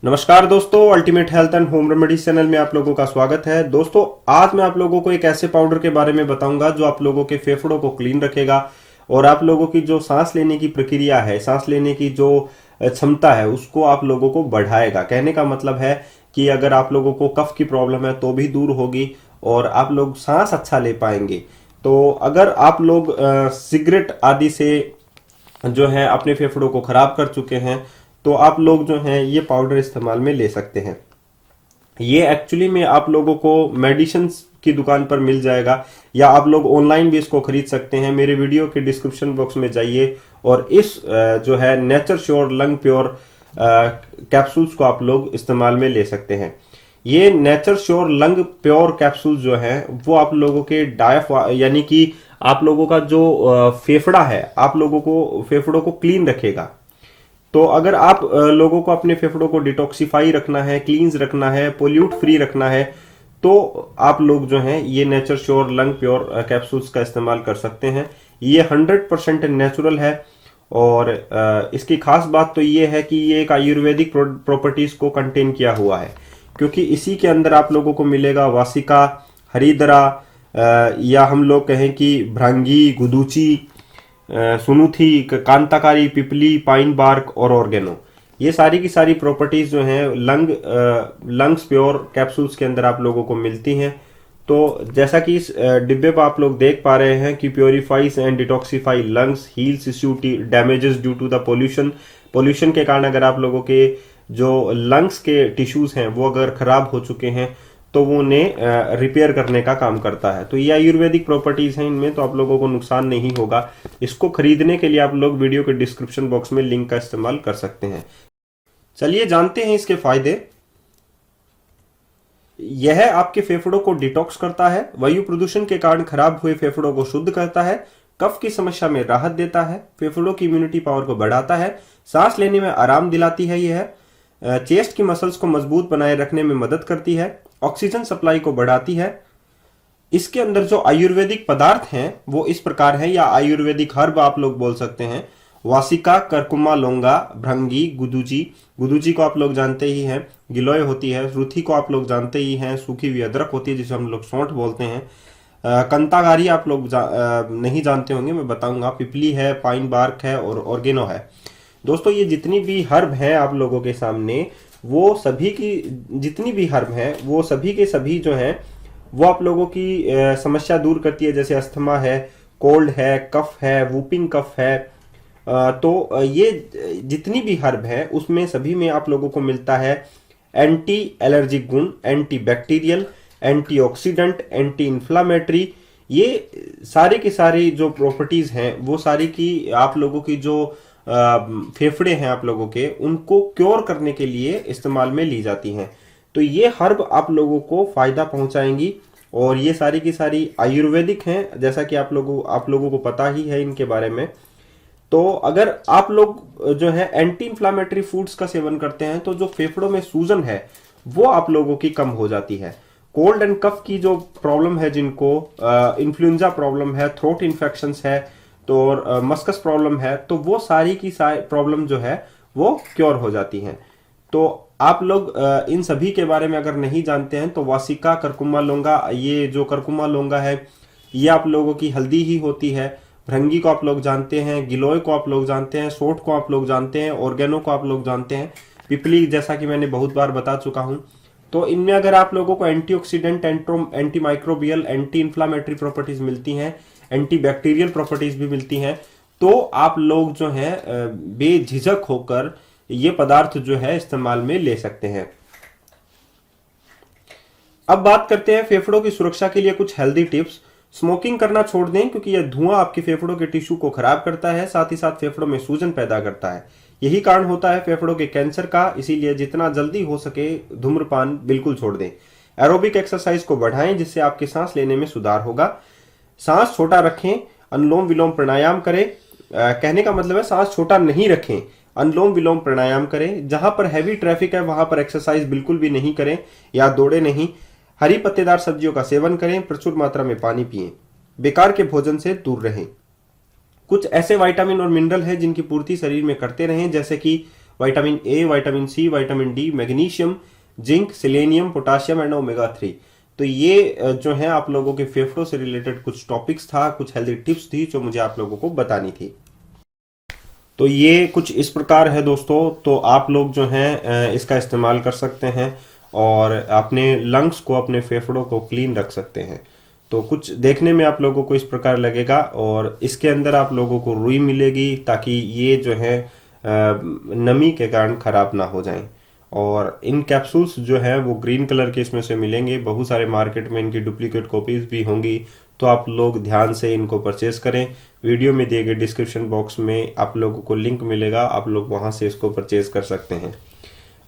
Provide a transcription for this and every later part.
नमस्कार दोस्तों, ultimate health and home remedies channel में आप लोगों का स्वागत है। दोस्तों, आज मैं आप लोगों को एक ऐसे पाउडर के बारे में बताऊंगा जो आप लोगों के फेफड़ों को क्लीन रखेगा और आप लोगों की जो सांस लेने की प्रक्रिया है, सांस लेने की जो क्षमता है, उसको आप लोगों को बढ़ाएगा। कहने का मतलब है कि अगर आप लोगों को कफ की प्रॉब्लम है तो भी दूर होगी और आप लोग सांस अच्छा ले पाएंगे। तो अगर आप लोग सिगरेट आदि से जो है अपने फेफड़ों को खराब कर चुके हैं तो आप लोग जो हैं ये पाउडर इस्तेमाल में ले सकते हैं। ये एक्चुअली में आप लोगों को मेडिसिन की दुकान पर मिल जाएगा या आप लोग ऑनलाइन भी इसको खरीद सकते हैं। मेरे वीडियो के डिस्क्रिप्शन बॉक्स में जाइए और इस जो है nature sure lung pure capsules को आप लोग इस्तेमाल में ले सकते हैं। ये nature sure lung pure capsule जो है वो आप लोगों के यानी कि आप लोगों का जो फेफड़ा है, आप लोगों को फेफड़ों को क्लीन रखेगा। तो अगर आप लोगों को अपने फेफड़ों को डिटॉक्सिफाई रखना है, क्लींस रखना है, पोल्यूट फ्री रखना है, तो आप लोग जो हैं ये nature sure lung pure capsules का इस्तेमाल कर सकते हैं। ये 100% नेचुरल है और इसकी खास बात तो ये है कि ये एक आयुर्वेदिक प्रॉपर्टीज को कंटेन किया हुआ है, क्योंकि इसी के अंदर आप लोगों को मिलेगा वासिका, हरिद्रा, या हम लोग कहें कि भृंगी, गुदुची, सुनुथी, कांताकारी, पिपली, पाइन बार्क और ऑर्गेनो। ये सारी की सारी प्रॉपर्टीज जो हैं लंग्स प्योर कैप्सूल्स के अंदर आप लोगों को मिलती हैं। तो जैसा कि इस डिब्बे पर आप लोग देख पा रहे हैं कि purifies and detoxify lungs, heals issue damages due to the pollution के कारण अगर आप लोगों के जो लंग्स के टिश्यूज हैं वो अगर खराब हो चुके हैं तो वो उन्हें रिपेयर करने का काम करता है। तो ये आयुर्वेदिक प्रॉपर्टीज हैं इनमें, तो आप लोगों को नुकसान नहीं होगा। इसको खरीदने के लिए आप लोग वीडियो के डिस्क्रिप्शन बॉक्स में लिंक का इस्तेमाल कर सकते हैं। चलिए जानते हैं इसके फायदे। यह आपके फेफड़ों को डिटॉक्स करता है, वायु प्रदूषण के कारण खराब हुए फेफड़ों को शुद्ध करता है, कफ की समस्या में राहत देता है, फेफड़ों की इम्यूनिटी पावर को बढ़ाता है, सांस लेने में आराम दिलाती है। यह चेस्ट की मसल्स को मजबूत बनाए रखने में मदद करती है, ऑक्सीजन सप्लाई को बढ़ाती है। इसके अंदर जो आयुर्वेदिक पदार्थ हैं वो इस प्रकार हैं, या आयुर्वेदिक हर्ब आप लोग बोल सकते हैं। वासिका, करकुमा, लौंगा, भृंगी, गुदुची को आप लोग जानते ही हैं, गिलोय होती है, रुथी को आप लोग जानते ही हैं, सूखी हुई अदरक होती है जिसे हम लोग सौंठ बोलते हैं। कंताकारी आप लोग नहीं जानते होंगे, मैं बताऊंगा। पिपली है, पाइन बार्क है और ऑर्गेनो है। दोस्तों, ये जितनी भी हर्ब हैं आप लोगों के सामने, वो सभी की जितनी भी हर्ब हैं वो सभी के सभी जो हैं वो आप लोगों की समस्या दूर करती है। जैसे अस्थमा है, कोल्ड है, कफ है, वूपिंग कफ है। तो ये जितनी भी हर्ब है उसमें सभी में आप लोगों को मिलता है एंटी एलर्जिक गुण, anti bacterial, antioxidant, anti inflammatory. ये सारे की सारी जो प्रॉपर्टीज हैं वो सारी की आप लोगों की जो फेफड़े हैं आप लोगों के, उनको क्योर करने के लिए इस्तेमाल में ली जाती हैं। तो ये हर्ब आप लोगों को फायदा पहुंचाएंगी और ये सारी की सारी आयुर्वेदिक हैं, जैसा कि आप लोगों को पता ही है इनके बारे में। तो अगर आप लोग जो है एंटी इंफ्लामेटरी फूड्स का सेवन करते हैं तो जो फेफड़ों में सूजन है वो आप लोगों की कम हो जाती है। कोल्ड एंड कफ की जो प्रॉब्लम है, जिनको इन्फ्लुएंजा प्रॉब्लम है, थ्रोट इन्फेक्शंस है, तो मस्कस प्रॉब्लम है, तो वो सारी की सारी प्रॉब्लम जो है वो क्योर हो जाती हैं। तो आप लोग इन सभी के बारे में अगर नहीं जानते हैं तो वासिका, करकुमा, लौंगा, ये जो करकुमा लौंगा है ये आप लोगों की हल्दी ही होती है। भृंगी को आप लोग जानते हैं, गिलोय को आप लोग जानते हैं, सौंठ को आप लोग जानते हैं, ऑर्गेनो को आप लोग जानते हैं, पिपली जैसा कि मैंने बहुत बार बता चुका हूं। तो इनमें अगर आप लोगों को antioxidant, anti microbial, anti inflammatory properties मिलती हैं, एंटी बैक्टीरियल प्रॉपर्टीज भी मिलती हैं, तो आप लोग जो है बेझिझक होकर ये पदार्थ जो है इस्तेमाल में ले सकते हैं। अब बात करते हैं फेफड़ों की सुरक्षा के लिए कुछ हेल्दी टिप्स। स्मोकिंग करना छोड़ दें, क्योंकि यह धुआं आपके फेफड़ों के टिश्यू को खराब करता है, साथ ही साथ फेफड़ों में सूजन पैदा करता है। यही कारण होता है फेफड़ों के कैंसर का, इसीलिए जितना जल्दी हो सके धूम्रपान बिल्कुल छोड़ दें। एरोबिक एक्सरसाइज को बढ़ाएं, जिससे आपके सांस लेने में सुधार होगा। सांस छोटा रखें, अनुलोम विलोम प्राणायाम करें। कहने का मतलब है सांस छोटा नहीं रखें, अनुलोम विलोम प्राणायाम करें। जहां पर हैवी ट्रैफिक है वहां पर एक्सरसाइज बिल्कुल भी नहीं करें या दौड़े नहीं। हरी पत्तेदार सब्जियों का सेवन करें, प्रचुर मात्रा में पानी पिएं, बेकार के भोजन से दूर रहें। कुछ ऐसे विटामिन और मिनरल हैं जिनकी पूर्ति शरीर में करते रहें, जैसे कि vitamin A, vitamin C, vitamin D, magnesium, zinc, selenium, potassium and omega 3। तो ये जो है आप लोगों के फेफड़ों से रिलेटेड कुछ टॉपिक्स था, कुछ हेल्दी टिप्स थी जो मुझे आप लोगों को बतानी थी। तो ये कुछ इस प्रकार है दोस्तों। तो आप लोग जो हैं इसका इस्तेमाल कर सकते हैं और अपने लंग्स को, अपने फेफड़ों को क्लीन रख सकते हैं। तो कुछ देखने में आप लोगों को इस प्रकार लगेगा और इसके अंदर आप लोगों को रुई मिलेगी ताकि ये जो है नमी के कारण खराब ना हो जाएं। और इन कैप्सूल्स जो है वो ग्रीन कलर के इसमें से मिलेंगे। बहुत सारे मार्केट में इनकी डुप्लीकेट कॉपीज भी होंगी, तो आप लोग ध्यान से इनको परचेज करें। वीडियो में दिए गए डिस्क्रिप्शन बॉक्स में आप लोगों को लिंक मिलेगा, आप लोग वहां से इसको परचेज कर सकते हैं।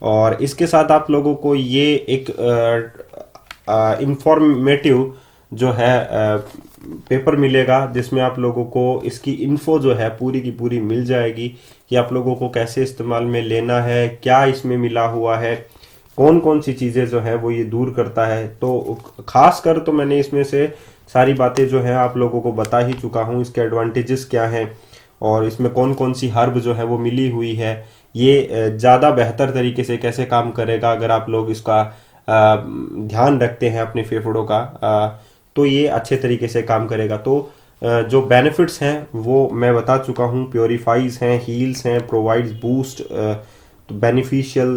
और इसके साथ आप लोगों को ये एक इंफॉर्मेटिव जो है पेपर मिलेगा जिसमें आप लोगों को इसकी इन्फो जो है पूरी की पूरी मिल जाएगी कि आप लोगों को कैसे इस्तेमाल में लेना है, क्या इसमें मिला हुआ है, कौन कौन सी चीज़ें जो है वो ये दूर करता है। तो खास कर तो मैंने इसमें से सारी बातें जो है आप लोगों को बता ही चुका हूँ, इसके एडवांटेजेस क्या हैं और इसमें कौन कौन सी हर्ब जो है वो मिली हुई है, ये ज़्यादा बेहतर तरीके से कैसे काम करेगा अगर आप लोग इसका ध्यान रखते हैं अपने फेफड़ों का, तो ये अच्छे तरीके से काम करेगा। तो जो बेनिफिट्स हैं वो मैं बता चुका हूँ। प्योरीफाइज हैं, हील्स हैं, प्रोवाइड्स बूस्ट, तो बेनिफिशियल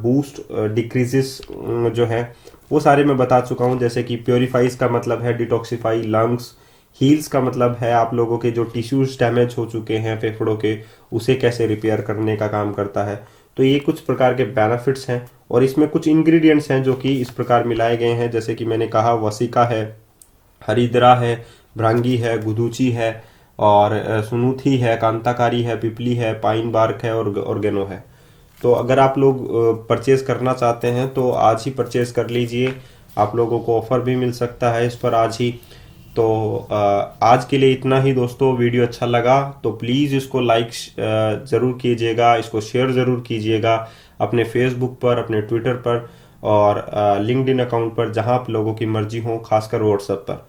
बूस्ट, डिक्रीजेस जो है वो सारे मैं बता चुका हूँ। जैसे कि प्योरीफाइज का मतलब है डिटॉक्सिफाई लंग्स, हील्स का मतलब है आप लोगों के जो टिश्यूज डैमेज हो चुके हैं फेफड़ों के, उसे कैसे रिपेयर करने का काम करता है। तो ये कुछ प्रकार के बेनिफिट्स हैं और इसमें कुछ इंग्रेडिएंट्स हैं जो कि इस प्रकार मिलाए गए हैं। जैसे कि मैंने कहा वसिका है, हरिद्रा है, भ्रांगी है, गुदूची है और सुनूथी है, कांताकारी है, पिपली है, पाइन बार्क है और ऑर्गेनो है। तो अगर आप लोग परचेज करना चाहते हैं तो आज ही परचेज कर लीजिए, आप लोगों को ऑफर भी मिल सकता है इस पर आज ही। तो आज के लिए इतना ही दोस्तों। वीडियो अच्छा लगा तो प्लीज़ इसको लाइक ज़रूर कीजिएगा, इसको शेयर ज़रूर कीजिएगा अपने फेसबुक पर, अपने ट्विटर पर और लिंक्डइन अकाउंट पर, जहां आप लोगों की मर्जी हो, खासकर व्हाट्सएप पर।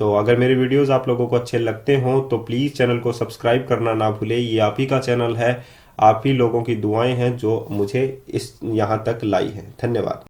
तो अगर मेरे वीडियोस आप लोगों को अच्छे लगते हों तो प्लीज़ चैनल को सब्सक्राइब करना ना भूलें। ये आप ही का चैनल है, आप ही लोगों की दुआएं हैं जो मुझे इस यहाँ तक लाई हैं। धन्यवाद।